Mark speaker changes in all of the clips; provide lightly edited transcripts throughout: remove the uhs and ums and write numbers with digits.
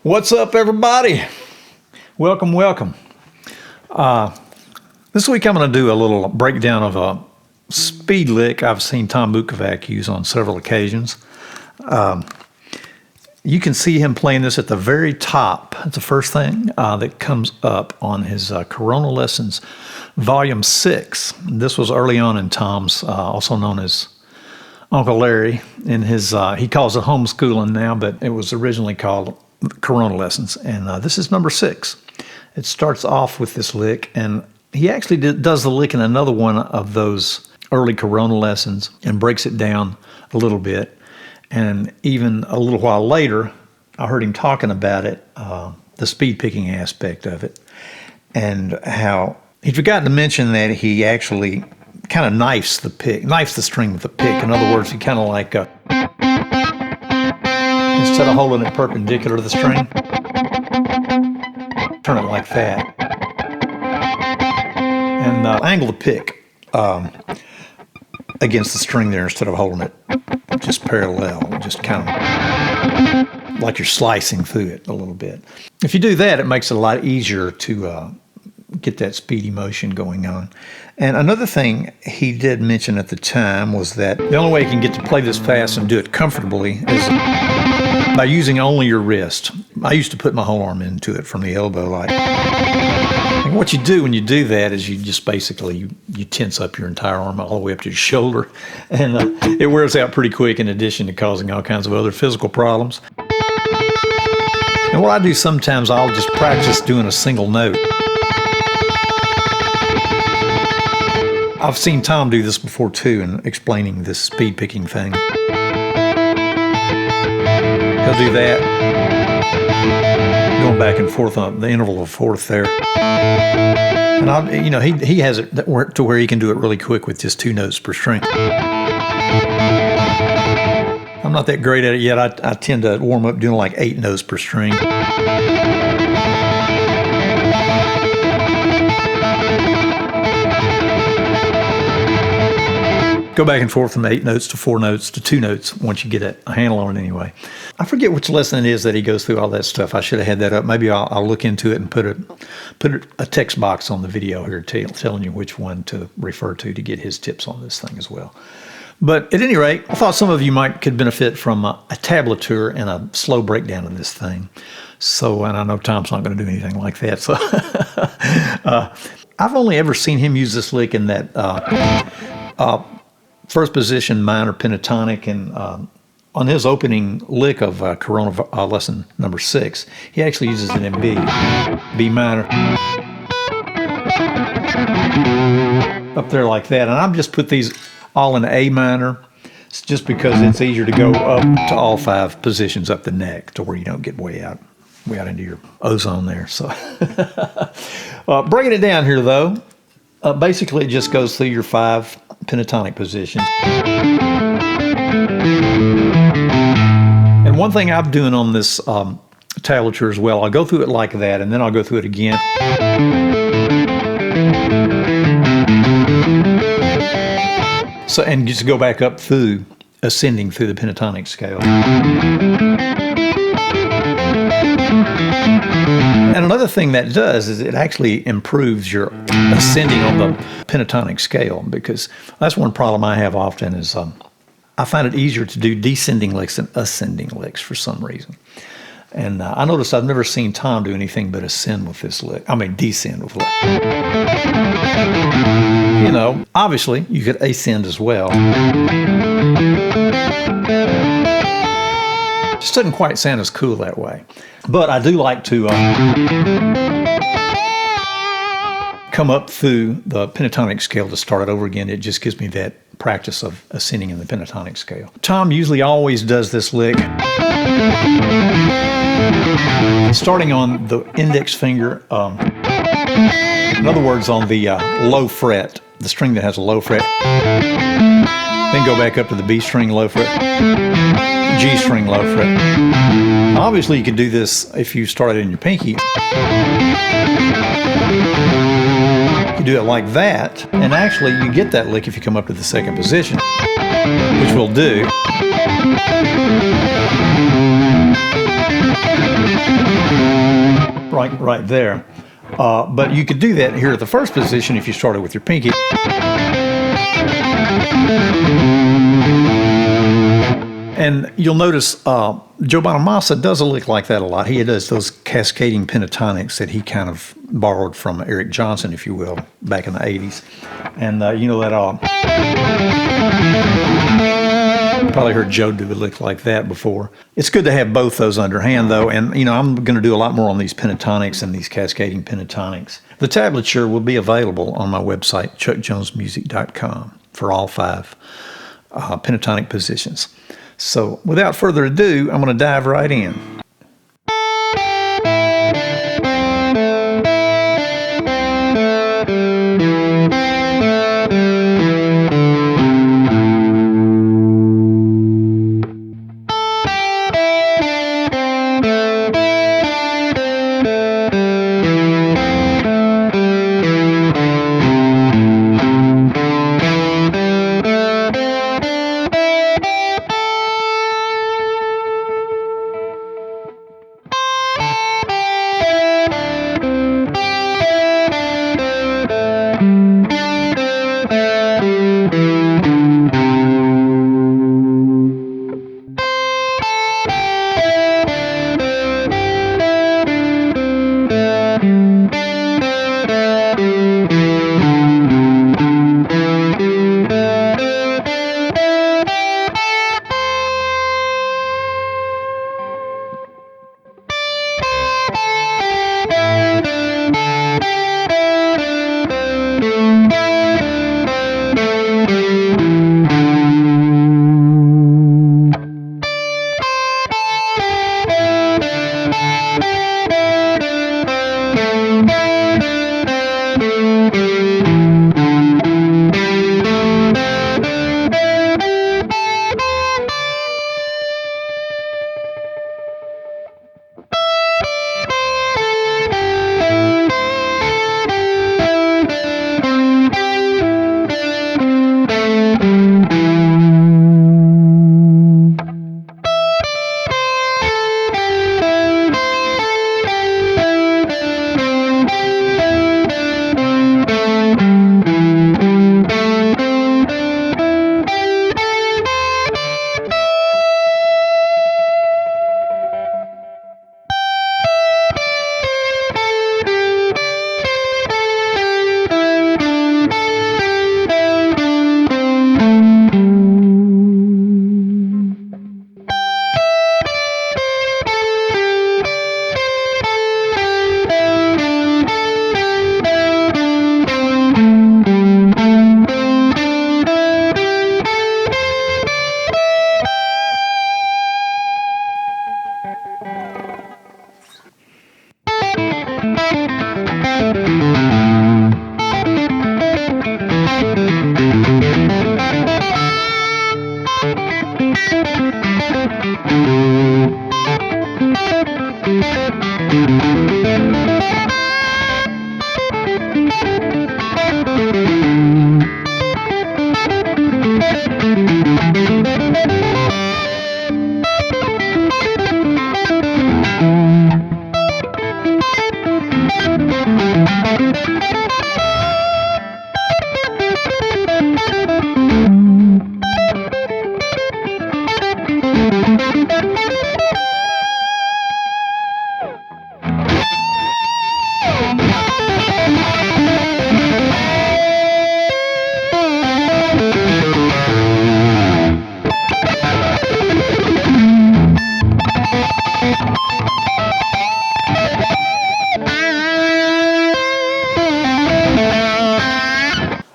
Speaker 1: What's up, everybody? Welcome, welcome. This week I'm going to do a little breakdown of a speed lick I've seen Tom Bukovac use on several occasions. You can see him playing this at the very top. It's the first thing that comes up on his Corona Lessons Volume 6. This was early on in Tom's, also known as Uncle Larry. In his, he calls it homeschooling now, but it was originally called Corona Lessons. And this is number 6. It starts off with this lick, and he actually does the lick in another one of those early Corona lessons and breaks it down a little bit. And even a little while later, I heard him talking about it, the speed picking aspect of it, and how he forgot to mention that he actually kind of knifes the string with the pick. In other words, he kind of like, instead of holding it perpendicular to the string, turn it like that. And angle the pick against the string there instead of holding it just parallel, just kind of like you're slicing through it a little bit. If you do that, it makes it a lot easier to get that speedy motion going on. And another thing he did mention at the time was that the only way you can get to play this fast and do it comfortably is by using only your wrist. I used to put my whole arm into it from the elbow like. And what you do when you do that is you just basically you tense up your entire arm all the way up to your shoulder, and it wears out pretty quick in addition to causing all kinds of other physical problems. And what I do sometimes, I'll just practice doing a single note. I've seen Tom do this before too in explaining this speed picking thing. He'll do that, going back and forth on the interval of a fourth there. And he has it to where he can do it really quick with just 2 notes per string. I'm not that great at it yet. I tend to warm up doing like 8 notes per string. Go back and forth from 8 notes to 4 notes to 2 notes once you get a handle on it anyway. I forget which lesson it is that he goes through all that stuff. I should have had that up. Maybe I'll look into it and put a text box on the video here telling you which one to refer to get his tips on this thing as well. But at any rate, I thought some of you could benefit from a tablature and a slow breakdown of this thing. So, and I know Tom's not going to do anything like that. So I've only ever seen him use this lick in that first position minor pentatonic, and on his opening lick of Corona lesson number 6, he actually uses it in B minor, up there like that. And I've just put these all in A minor, just because it's easier to go up to all 5 positions up the neck to where you don't get way out into your ozone there. So breaking it down here though, basically it just goes through your 5 pentatonic positions. And one thing I'm doing on this tablature as well, I'll go through it like that, and then I'll go through it again. So, and just go back up through, ascending through the pentatonic scale. And another thing that does is it actually improves your ascending on the pentatonic scale, because that's one problem I have often is I find it easier to do descending licks than ascending licks for some reason. And I noticed I've never seen Tom do anything but ascend with this lick. I mean, descend with lick. You know, obviously you could ascend as well. Just doesn't quite sound as cool that way. But I do like to come up through the pentatonic scale to start it over again. It just gives me that practice of ascending in the pentatonic scale. Tom usually always does this lick starting on the index finger, in other words, on the low fret, the string that has a low fret, then go back up to the B string low fret, G string low fret. Obviously you could do this if you started in your pinky. You do it like that, and actually you get that lick if you come up to the 2nd position, which we'll do. right there. But you could do that here at the first position if you started with your pinky. And you'll notice Joe Bonamassa does a lick like that a lot. He does those cascading pentatonics that he kind of borrowed from Eric Johnson, if you will, back in the 80s. And you know that you probably heard Joe do a lick like that before. It's good to have both those underhand, though. And, you know, I'm going to do a lot more on these pentatonics and these cascading pentatonics. The tablature will be available on my website, chuckjonesmusic.com, for all 5 pentatonic positions. So without further ado, I'm going to dive right in.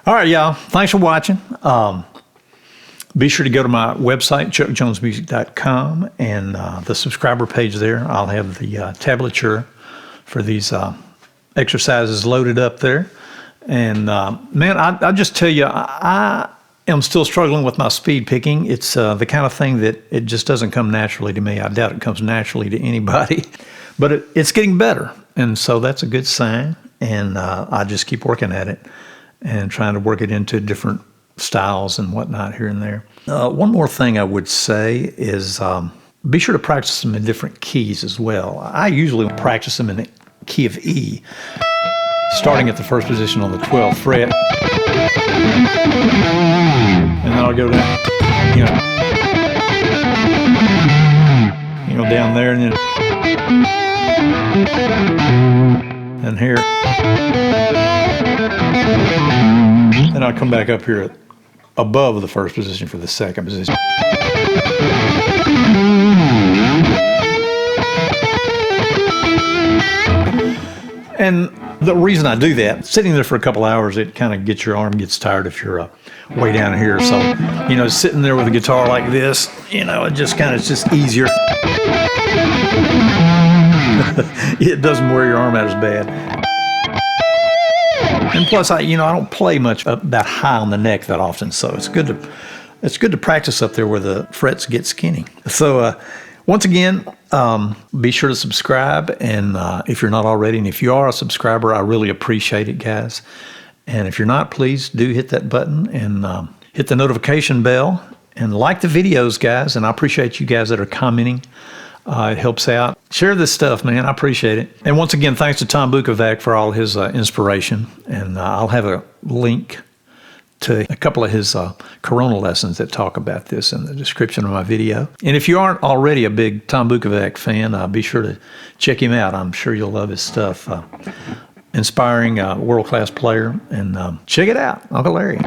Speaker 1: All right, y'all. Thanks for watching. Be sure to go to my website, chuckjonesmusic.com, and the subscriber page there. I'll have the tablature for these exercises loaded up there. And man, I just tell you, I am still struggling with my speed picking. It's the kind of thing that it just doesn't come naturally to me. I doubt it comes naturally to anybody, but it's getting better. And so that's a good sign. And I just keep working at it and trying to work it into different styles and whatnot here and there. One more thing I would say is be sure to practice them in different keys as well. I usually practice them in key of E, starting at the first position on the 12th fret. And then I'll go down, down there, and then here. Then I'll come back up here above the first position for the second position. And the reason I do that, sitting there for a couple hours, it kind of gets your arm gets tired if you're way down here. So, sitting there with a guitar like this, it just it's just easier. It doesn't wear your arm out as bad. And plus, I don't play much up that high on the neck that often, so it's good to practice up there where the frets get skinny. So, once again, be sure to subscribe, and if you're not already, and if you are a subscriber, I really appreciate it, guys. And if you're not, please do hit that button and hit the notification bell and like the videos, guys. And I appreciate you guys that are commenting. It helps out. Share this stuff, man. I appreciate it. And once again, thanks to Tom Bukovac for all his inspiration. And I'll have a link to a couple of his Corona lessons that talk about this in the description of my video. And if you aren't already a big Tom Bukovac fan, be sure to check him out. I'm sure you'll love his stuff. Inspiring world-class player. And check it out, Uncle Larry.